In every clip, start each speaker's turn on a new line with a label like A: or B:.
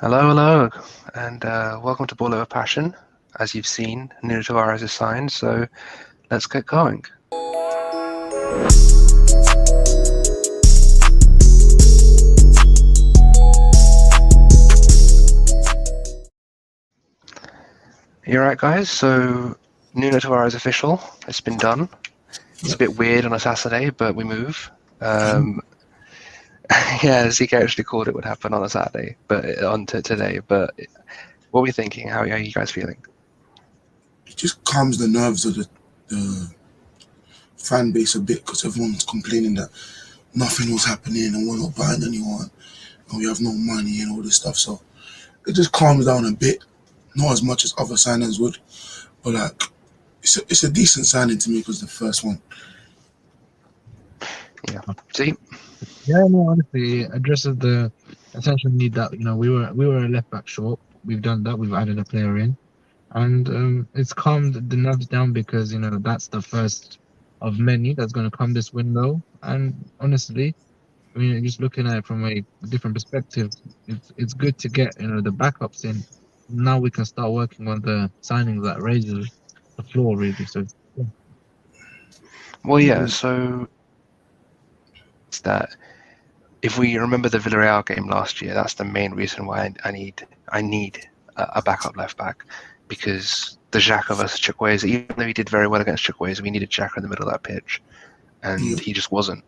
A: Hello, hello, and welcome to Ball Over Passion. As you've seen, Nuno Tavares is signed, so let's get going. You alright, guys? So, Nuno Tavares official. It's been done. It's a bit weird on a Saturday, but we move. Yeah, Zeke actually called it would happen on a Saturday, but on to today. But what are we thinking? How are you guys feeling?
B: It just calms the nerves of the fan base a bit because everyone's complaining that nothing was happening and we're not buying anyone and we have no money and all this stuff. So it just calms down a bit, not as much as other signings would, but like it's a decent signing to me because the first one.
A: Yeah. See?
C: Yeah, no, honestly, it addresses the essential need that we were a left back short. We've done that. We've added a player in, and it's calmed the nerves down because that's the first of many that's going to come this window. And honestly, I mean, just looking at it from a different perspective, it's good to get the backups in. Now we can start working on the signings that raises the floor really. So yeah.
A: Well, yeah, so it's that if we remember the Villarreal game last year, that's the main reason why I need a backup left back, because the Xhaka versus Chukwueze, even though he did very well against Chukwueze, we needed Xhaka in the middle of that pitch, and he just wasn't.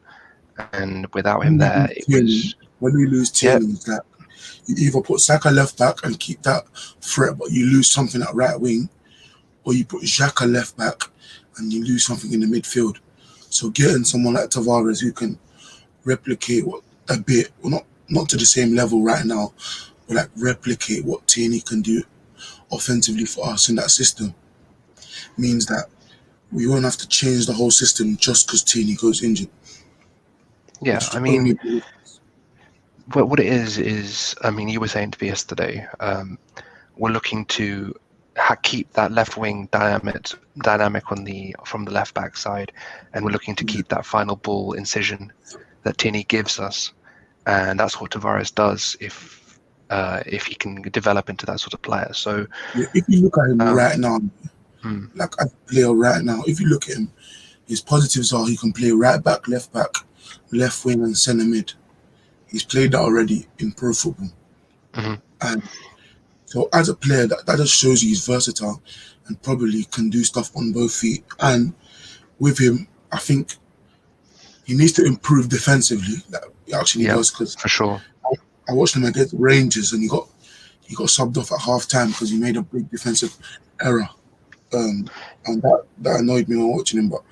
A: And without him there, it was
B: When we lose
A: yep.
B: Tierney, it's that you either put Saka left back and keep that threat, but you lose something at right wing, or you put Xhaka left back and you lose something in the midfield. So getting someone like Tavares who can replicate what a bit, well, not to the same level right now, but like replicate what Tierney can do offensively for us in that system means that we won't have to change the whole system just because Tierney goes injured.
A: Yeah, I mean, what it is, I mean, you were saying to me yesterday, we're looking to keep that left wing dynamic from the left back side, and we're looking to keep that final ball incision that Tierney gives us, and that's what Tavares does if he can develop into that sort of player. So
B: if you look at him right now, like as a player right now, if you look at him, his positives are he can play right back, left wing, and centre mid. He's played that already in pro football, and so as a player, that just shows you he's versatile and probably can do stuff on both feet. And with him, I think he needs to improve defensively. That he actually does, because
A: for sure.
B: I watched him against Rangers and he got subbed off at half time because he made a big defensive error, and that annoyed me when watching him. But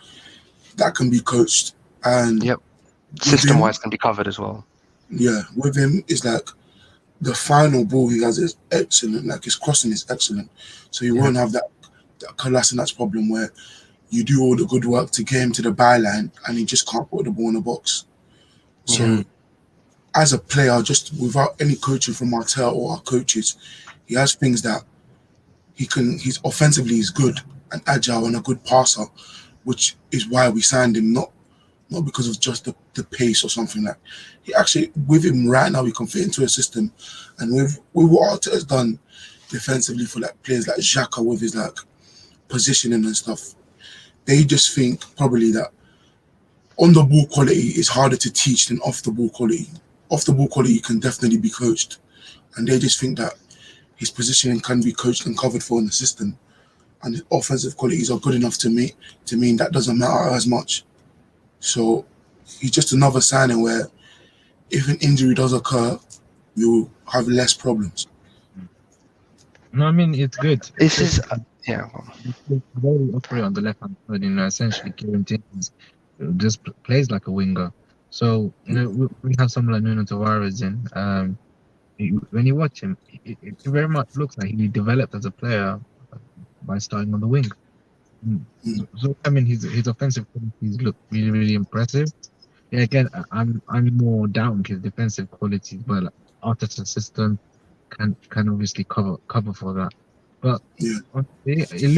B: that can be coached, and
A: system wise can be covered as well.
B: Yeah, with him is like the final ball he has is excellent. Like his crossing is excellent, so you won't have that Kolasinac problem where you do all the good work to get him to the byline and he just can't put the ball in the box. So as a player, just without any coaching from Martel or our coaches, he has things that he's offensively he's good and agile and a good passer, which is why we signed him, not because of just the pace or something. Like he actually, with him right now, we can fit into a system, and with what Arteta's done defensively for like players like Xhaka with his like positioning and stuff, they just think probably that on the ball quality is harder to teach than off the ball quality. Off the ball quality can definitely be coached, and they just think that his positioning can be coached and covered for in the system, and his offensive qualities are good enough to mean that doesn't matter as much. So he's just another signing where if an injury does occur, we will have less problems.
C: No, I mean it's good.
A: This is
C: very operate on the left hand side, essentially guarantees just plays like a winger. So we have someone like Nuno Tavares in. When you watch him, it very much looks like he developed as a player by starting on the wing. So I mean, his offensive qualities look really, really impressive. Yeah, again, I'm more down his defensive qualities, but Arteta's system can obviously cover for that. But honestly, it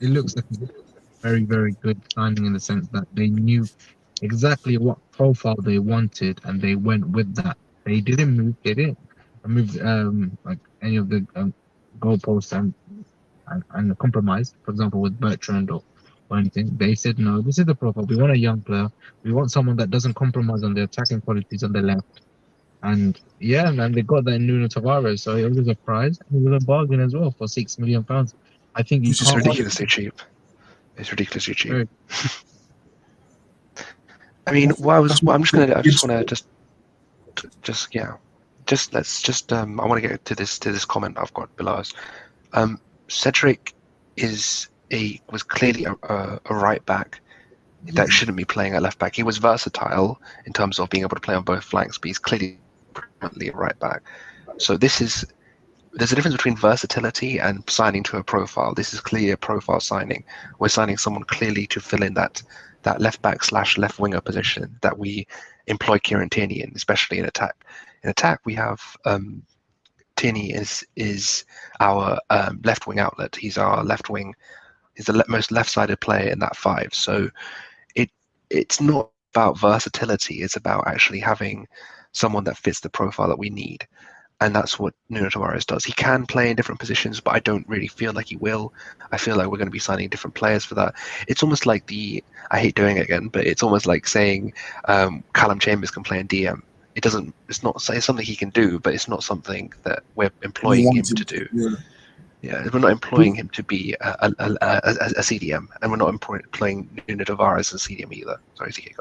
C: looks like a very, very good signing in the sense that they knew exactly what profile they wanted and they went with that. They didn't move, they didn't move like any of the goalposts and compromise. For example, with Bertrand or anything, they said no. This is the profile. We want a young player. We want someone that doesn't compromise on the attacking qualities on the left. And yeah, man, they got that in Nuno Tavares, so it was a prize. And it was a bargain as well for £6 million. I think you
B: which is
A: It's
C: can't.
A: ridiculously cheap. It's ridiculously cheap.
C: Very,
A: I mean,
B: that's
A: what I'm just gonna, I just want to
B: it's-
A: let's just, I want to get to this comment I've got below us. Cedric was clearly a right back that shouldn't be playing at left back. He was versatile in terms of being able to play on both flanks, but he's clearly predominantly a right back. So there's a difference between versatility and signing to a profile. This is clearly a profile signing. We're signing someone clearly to fill in that left back / left winger position that we employ Kieran Tierney in, especially in attack. In attack, we have Tierney is our left wing outlet. He's our left wing. He's the most left-sided player in that five. So it's not about versatility. It's about actually having someone that fits the profile that we need. And that's what Nuno Tavares does. He can play in different positions, but I don't really feel like he will. I feel like we're going to be signing different players for that. It's almost like I hate doing it again, but it's almost like saying Callum Chambers can play in DM. It's something he can do, but it's not something that we're employing him to do. Yeah, we're not employing him to be a CDM, and we're not employing Nuno Tavares as a CDM either. Sorry, CK.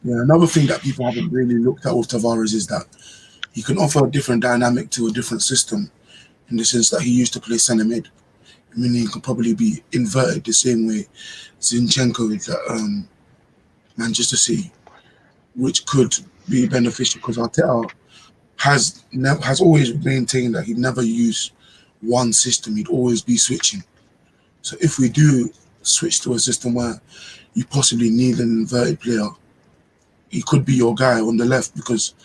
B: Yeah, another thing that people haven't really looked at with Tavares is that he can offer a different dynamic to a different system, in the sense that he used to play centre mid. I mean, he could probably be inverted the same way Zinchenko is at Manchester City, which could be beneficial because Arteta has always maintained that he'd never use one system. He'd always be switching. So if we do switch to a system where you possibly need an inverted player, he could be your guy on the left, because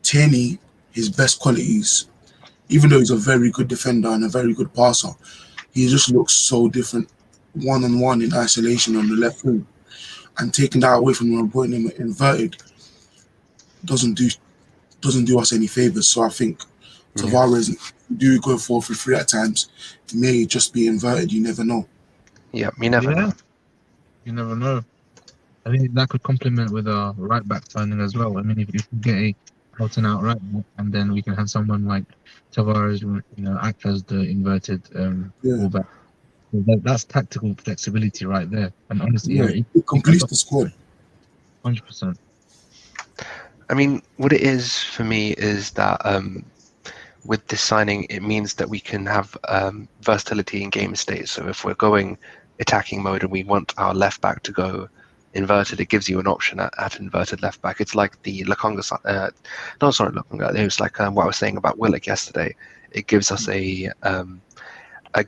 B: Tierney, his best qualities, even though he's a very good defender and a very good passer, he just looks so different one-on-one in isolation on the left wing. And taking that away from him and putting him inverted doesn't do us any favors. So I think Tavares, do go 4-3 at times, may just be inverted. You never know.
A: Yeah, you never know.
C: You never know. I think that could complement with a right back signing as well. I mean, if you get a out and out right back, and then we can have someone like Tavares, act as the inverted fullback. That's tactical flexibility right there. And honestly,
B: it completes the squad.
C: 100%.
A: I mean, what it is for me is that with this signing, it means that we can have versatility in game state. So if we're going attacking mode and we want our left back to go inverted, it gives you an option at inverted left back. It's like the Lokonga, Lokonga. It was like what I was saying about Willock yesterday. It gives us a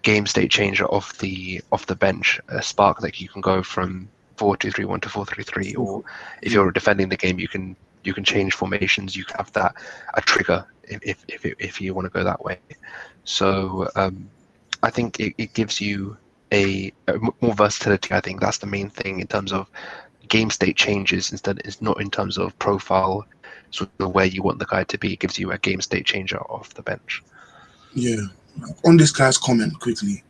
A: game state changer off the bench, a spark that you can go from 4-2-3-1 to 4-3-3, or if you're defending the game, you can change formations. You can have that a trigger if you want to go that way. So I think it gives you a more versatility. I think that's the main thing in terms of game state changes. Instead, it's not in terms of profile, sort of where you want the guy to be. It gives you a game state changer off the bench.
B: Yeah. On this guy's comment quickly,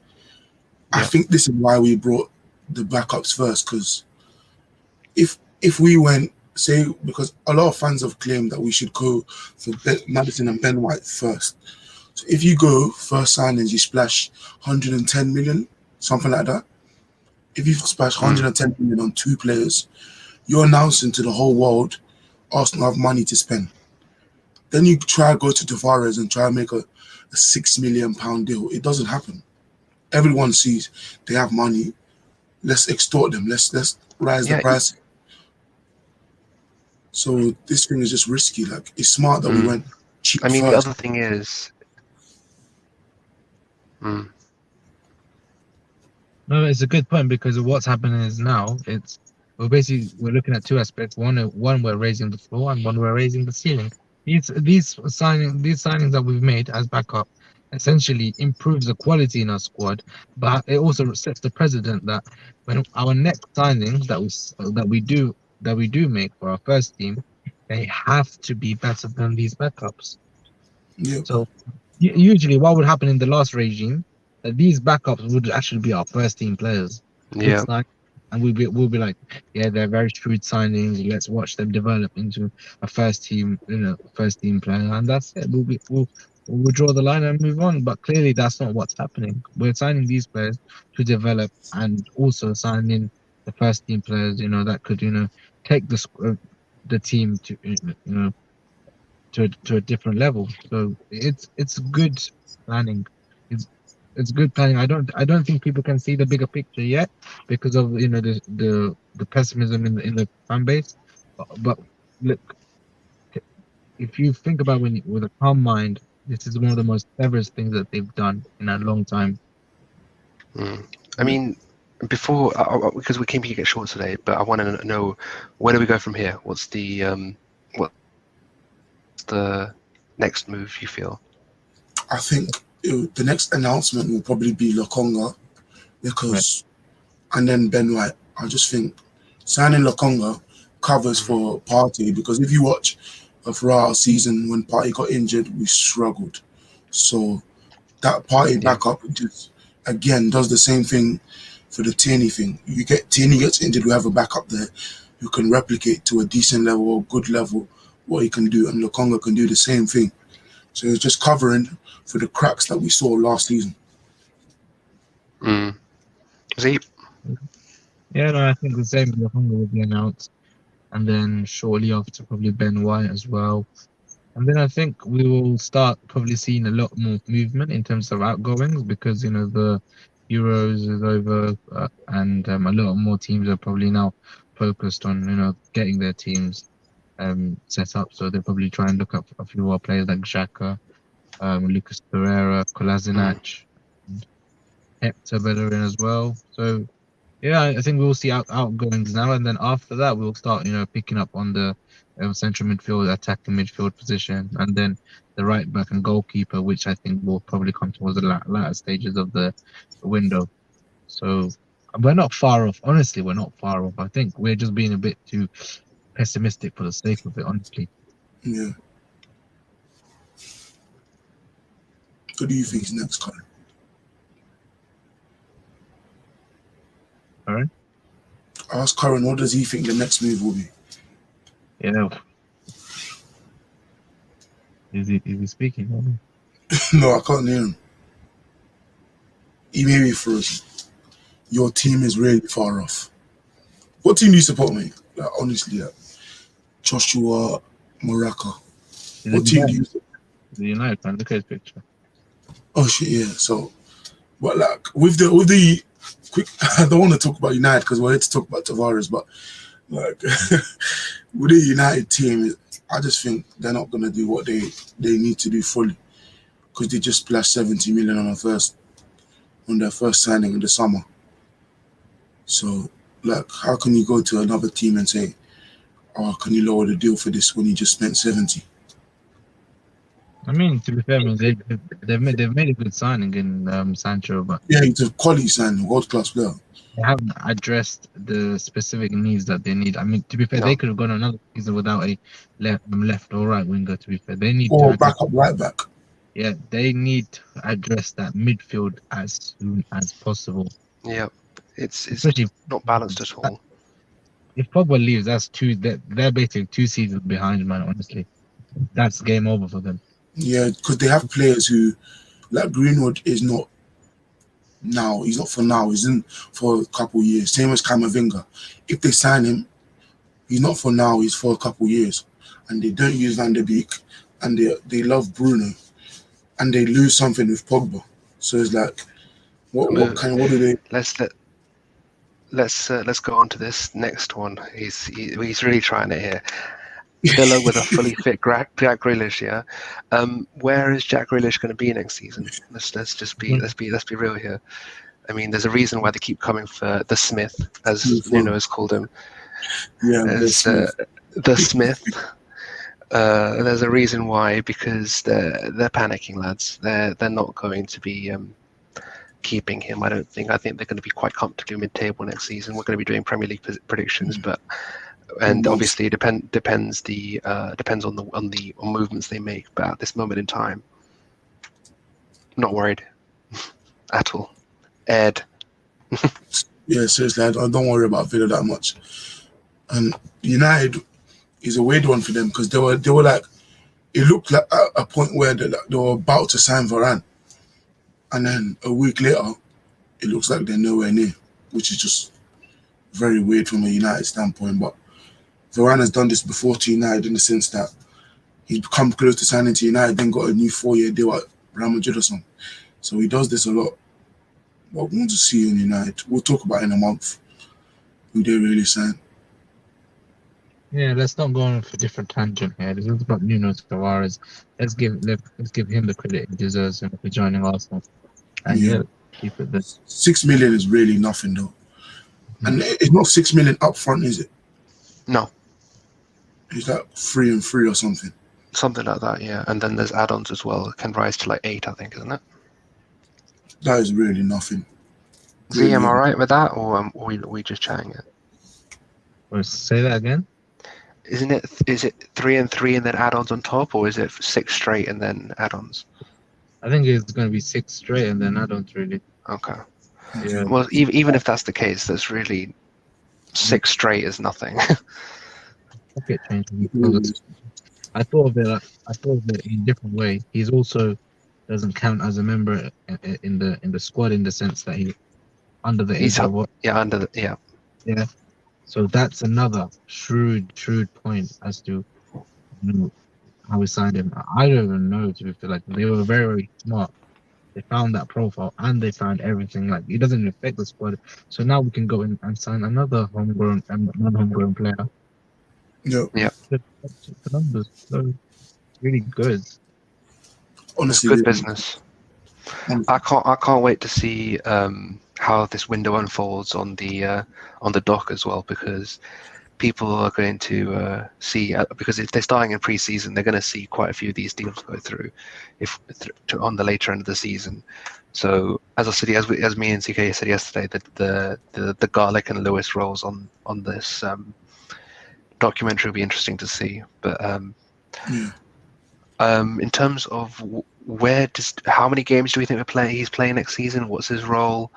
B: I think this is why we brought the backups first, because if we went, say, because a lot of fans have claimed that we should go for Maddison and Ben White first. So if you go first signings, you splash 110 million, something like that. If you splash 110 million on two players, you're announcing to the whole world Arsenal have money to spend. Then you try to go to Tavares and try to make a £6 million deal. It doesn't happen. Everyone sees they have money. Let's extort them. Let's rise the price. So this thing is just risky. Like, it's smart that we went cheap.
A: I mean,
B: first.
A: the other thing is,
C: No, it's a good point, because what's happening is now we're looking at two aspects. One we're raising the floor, and one we're raising the ceiling. These signings that we've made as backup essentially improves the quality in our squad, but it also sets the precedent that when our next signings that we do make for our first team, they have to be better than these backups.
B: Yeah,
C: So usually, what would happen in the last regime, that these backups would actually be our first team players. Would
A: Yeah.
C: sign, and we'll be like, yeah, they're very shrewd signings. Let's watch them develop into a first team, first team player, and that's it. We'll draw the line and move on. But clearly, that's not what's happening. We're signing these players to develop, and also signing the first team players, that could, take the team to, to a different level. So it's good planning. It's it's good planning. I don't think people can see the bigger picture yet because of the pessimism in the fan base. But look, if you think about with a calm mind, this is one of the most cleverest things that they've done in a long time.
A: Mm. I mean, before because we came to get short today, but I want to know, where do we go from here? What's the next move you feel?
B: I think the next announcement will probably be Lokonga
C: Right.
B: because, and then Ben White. I just think signing Lokonga covers
A: Mm.
B: for Partey because if you watch throughout our season when Partey got injured, we struggled. So that Partey
A: Yeah.
B: backup just again does the same thing for the Tierney thing. Tierney gets injured, we have a backup there who can replicate to a decent level or good level what he can do, and Lokonga can do the same thing. So it's just covering for the cracks that we saw last season.
A: Mm. See,
C: Yeah, no, I think the same. Hunger will be announced, and then shortly after, probably Ben White as well. And then I think we will start probably seeing a lot more movement in terms of outgoings because the Euros is over, and a lot more teams are probably now focused on getting their teams set up. So they'll probably try and look up a few more players like Xhaka, Lucas Torreira,
A: mm.
C: Kolasinac, and Hector Bellerin as well. So yeah, I think we'll see outgoings now, and then after that, we'll start, picking up on the central midfield, attacking midfield position, and then the right back and goalkeeper, which I think will probably come towards the latter stages of the window. So we're not far off. Honestly, we're not far off. I think we're just being a bit too pessimistic for the sake of it. Honestly,
B: Yeah. What do you think is next, Colin?
C: all right.
B: Ask Curran, what does he think the next move will be?
C: Yeah, is he speaking?
B: No, I can't hear him. He may be frozen. Your team is really far off. What team do you support, mate? Like, honestly, Joshua Moraka.
C: Is it
B: What team do
C: United?
B: you?
C: Is it United fan? Look at his picture.
B: Oh shit, yeah. So, but like with the quick, I don't want to talk about United because we're here to talk about Tavares, but like with the United team, I just think they're not gonna do what they need to do fully because they just splashed 70 million on their first signing in the summer. So, like, how can you go to another team and say, "Oh, can you lower the deal for this when you just spent 70?"
C: I mean, to be fair, I mean, they've made a good signing in Sancho, but
B: Yeah, he's a quality signing, world class player.
C: they haven't addressed the specific needs that they need. I mean, to be fair, they
A: No.
C: could have gone another season without a left or right winger. To be fair, they need to
B: Or
C: address.
B: backup right back.
C: Yeah, they need to address that midfield as soon as possible.
A: Yeah. It's
C: Especially
A: not balanced at all.
C: if Pogba leaves, that's two. They're basically 2 seasons behind, man. Honestly, that's game over for them.
B: Yeah, because they have players who, like Greenwood, is not now. He's not for now. He's in for a couple of years. Same as Camavinga. If they sign him, he's not for now. He's for a couple of years. And they don't use Van der Beek, and they love Bruno, and they lose something with Pogba. So it's like, what do they?
A: Let's let's go on to this next one. He's really trying it here. Villa with a fully fit Jack Grealish, yeah. Where is Jack Grealish going to be next season? Let's be real here. I mean, there's a reason why they keep coming for the Smith, as Nuno has called him,
B: Yeah,
A: as the Smith. There's a reason why, because they're panicking, lads. They're not going to be keeping him. I don't think. I think they're going to be quite comfortably mid-table next season. We're going to be doing Premier League predictions, but and
B: Months.
A: obviously it depends on movements they make. But at this moment in time, not worried at all. Ed.
B: Yeah, seriously, I don't worry about Villa that much. And United is a weird one for them because they were like, it looked like at a point where they were about to sign Varane, and then a week later, it looks like they're nowhere near, which is just very weird from a United standpoint. But Varane has done this before to United in the sense that he's come close to signing to United, then got a new 4-year deal at Real Madrid or something. So he does this a lot. But we want to see on United. We'll talk about in a month who they really sign.
C: Yeah, let's not go on for different tangent here. This is about Nuno Tavares. Let's give him the credit he deserves for joining Arsenal. And yeah, keep it there.
B: 6 million is really nothing though. And it's not 6 million up front, is it?
A: No.
B: It's like 3 and 3 or something.
A: Something like that, yeah. And then there's add-ons as well. It can rise to like 8, I think, isn't it?
B: That is really nothing.
A: Really, am I right with that, or are we just chatting it?
C: Or say that again.
A: Isn't it? Is it 3 and 3 and then add-ons on top, or is it 6 straight and then add-ons?
C: I think it's going to be 6 straight and then add-ons really.
A: Okay.
C: Yeah.
A: Well, even if that's the case, that's really 6 straight is nothing.
C: Pocket change. I thought of it in a different way. He's also doesn't count as a member in the squad in the sense that he under the age of what?
A: Yeah, under the
C: yeah. So that's another shrewd point as to how we signed him. I don't even know, to be fair. Like, they were very, very smart. They found that profile and they found everything. Like, it doesn't affect the squad. So now we can go in and sign another homegrown and non-homegrown player.
B: Yeah.
C: The numbers, so really good.
B: Honestly,
A: good business. I can't wait to see how this window unfolds on the dock as well, because people are going to see, because if they're starting in pre-season, they're going to see quite a few of these deals go through on the later end of the season. So as I said, as me and CK said yesterday, that the Garlic and Lewis roles on this documentary will be interesting to see. But in terms of how many games do we think he's playing next season? What's his role?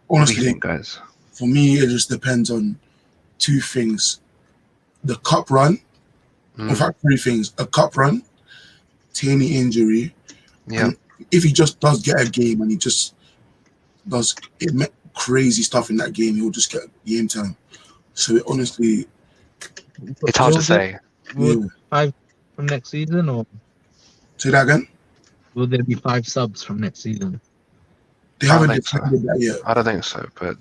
B: Honestly,
A: what do you think, guys?
B: For me, it just depends on 2 things: the cup run. In fact, 3 things: a cup run, Tierney injury, and if he just does get a game and he just does crazy stuff in that game, he'll just get game time. So honestly,
A: it's hard to say.
C: Will 5 from next season, or
B: say that again?
C: Will there be 5 subs from next season?
B: They haven't decided that yet.
A: I don't think so, but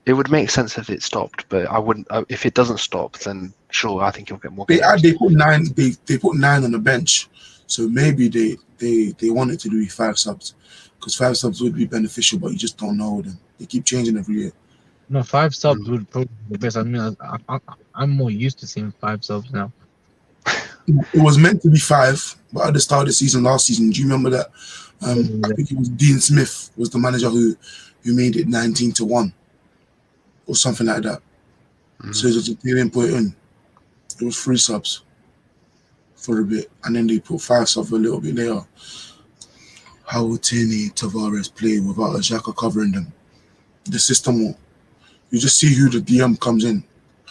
A: it would make sense if it stopped. But I wouldn't. If it doesn't stop, then sure, I think you'll get more.
B: They put 9. They put 9 on the bench, so maybe they wanted to do 5 subs, because 5 subs would be beneficial, but you just don't know them. They keep changing every year.
C: No, 5 subs would probably be the best. I mean, I'm more used to seeing 5 subs now.
B: It was meant to be 5, but at the start of the season last season, do you remember that? I think it was Dean Smith was the manager who made it 19-1 or something like that. So they didn't put it in. It was 3 subs for a bit, and then they put 5 subs a little bit later. How will Tierney, Tavares play without a Xhaka covering them? The system will. You just see who the DM comes in.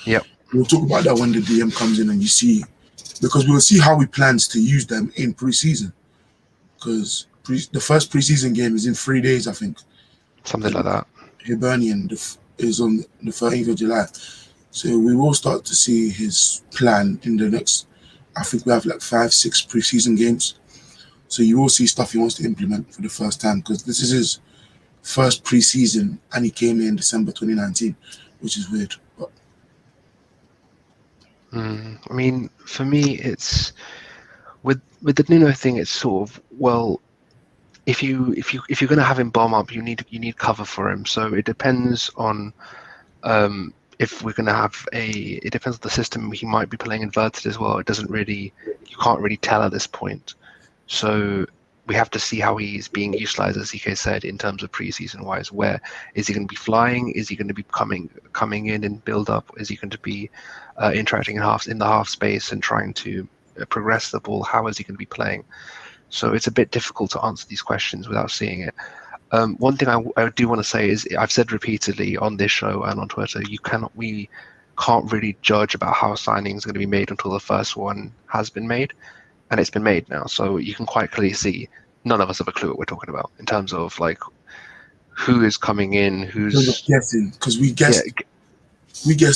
A: Yep.
B: We'll talk about that when the DM comes in, and you see, because we'll see how he plans to use them in pre-season. Because the first pre-season game is in 3 days, I think.
A: Something like that.
B: Hibernian is on the 13th of July. So we will start to see his plan in the next, I think we have like 5-6 pre-season games. So you will see stuff he wants to implement for the first time, because this is his first pre-season and he came in December 2019, which is weird. But
A: I mean, for me, it's with the Nuno thing. It's sort of, well, if you're going to have him bomb up, you need cover for him. So it depends on if we're going to have it depends on the system. He might be playing inverted as well. It doesn't really, you can't really tell at this point. So we have to see how he's being utilized, as CK said, in terms of preseason wise. Where is he going to be flying? Is he going to be coming in build up? Is he going to be interacting in the half space and trying to progress the ball? How is he going to be playing? So it's a bit difficult to answer these questions without seeing it. One thing I do want to say is, I've said repeatedly on this show and on Twitter, we can't really judge about how signings are going to be made until the first one has been made, and it's been made now. So you can quite clearly see none of us have a clue what we're talking about in terms of like who is coming in, who's
B: guessing, because we guessed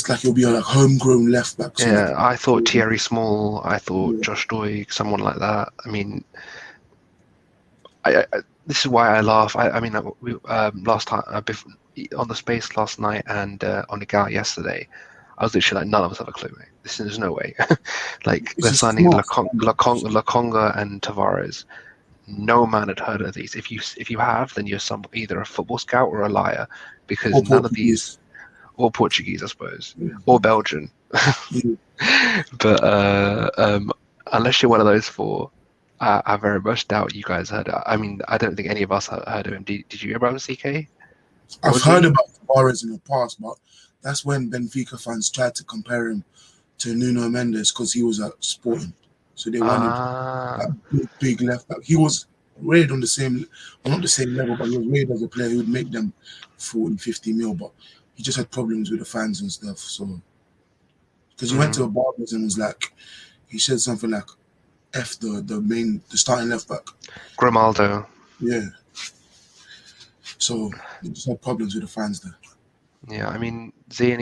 B: like it'll be a like homegrown left back. So
A: yeah, I thought Thierry Small, I thought Josh Doig, someone like that. I mean, I this is why I laugh. I mean, we, last time on the space last night and on the Gal yesterday, I was literally like, none of us have a clue, mate. There's no way. Like they're signing Laconga and Tavares. No man had heard of these. If you have, then you're either a football scout or a liar, because none of these, or Portuguese, I suppose, or Belgian. But unless you're one of those four, I very much doubt you guys heard. I mean, I don't think any of us heard of him. Did you hear about him, CK?
B: I've heard about Tavares in the past, but that's when Benfica fans tried to compare him to Nuno Mendes because he was at Sporting. So they wanted that big left back. He was rated on the same, well, not the same level, but he was rated as a player who would make them 40, 50 mil. But he just had problems with the fans and stuff. So, because he went to a Barbers and was like, he said something like, F the starting left back.
A: Grimaldo.
B: Yeah. So he just had problems with the fans there.
A: Yeah, I mean, Z, I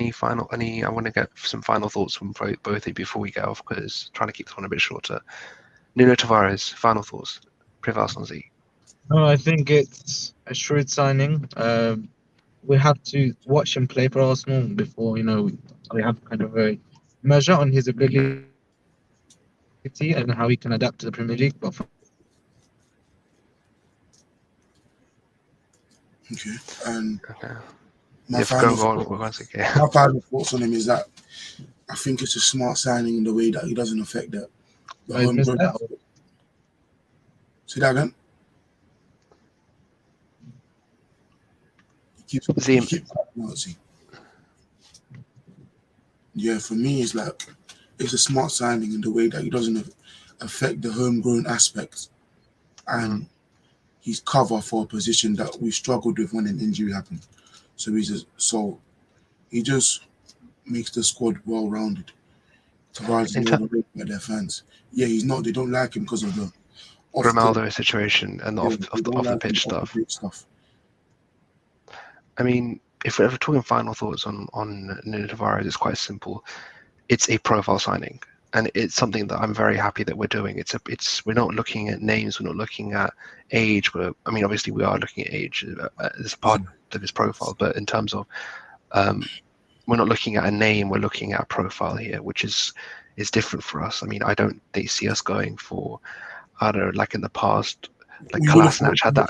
A: want to get some final thoughts from both of you before we get off, because trying to keep this one a bit shorter. Nuno Tavares, final thoughts. Privas on Z.
C: No, I think it's a shrewd signing. We have to watch him play for Arsenal before, we have kind of a measure on his ability and how he can adapt to the Premier League. But
B: okay, and
A: my final
B: thoughts on him is that I think it's a smart signing in the way that he doesn't affect the home ground. Say that again. Yeah, for me, it's like it's a smart signing in the way that he doesn't affect the homegrown aspects, and he's cover for a position that we struggled with when an injury happened. So he just makes the squad well-rounded. Tavares is overrated by their fans. Yeah, he's not. They don't like him because of the
A: Grimaldo situation and off the pitch stuff. I mean, if we're ever talking final thoughts on Nuno Tavares, it's quite simple. It's a profile signing, and it's something that I'm very happy that we're doing. We're not looking at names, we're not looking at age. I mean, obviously we are looking at age as part of his profile, but in terms of we're not looking at a name, we're looking at a profile here, which is different for us. I mean, I don't see us going for, I don't know, like in the past, like Kolasinac had that.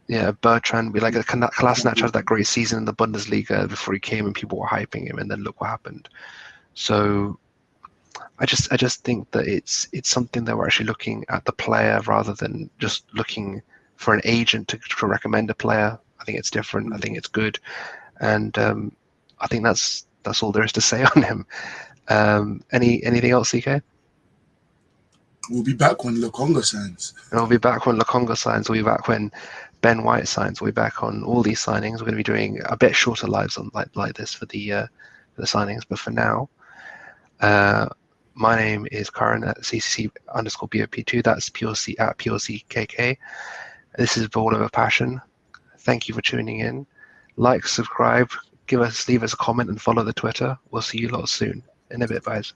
A: Yeah, Bertrand, Kolasinac had that great season in the Bundesliga before he came, and people were hyping him, and then look what happened. So I just think that it's something that we're actually looking at the player rather than just looking for an agent to recommend a player. I think it's different. I think it's good, and I think that's all there is to say on him. Anything else, CK?
B: We'll be back when Laconga signs.
A: We'll be back when Laconga signs. We'll be back when Ben White signs. We'll be back on all these signings. We're going to be doing a bit shorter lives on like this for the signings. But for now, my name is Karan at CCC_BOP2. That's PLC at PLCKK. This is Ball of a Passion. Thank you for tuning in. Like, subscribe, leave us a comment, and follow the Twitter. We'll see you lot soon. In a bit, guys.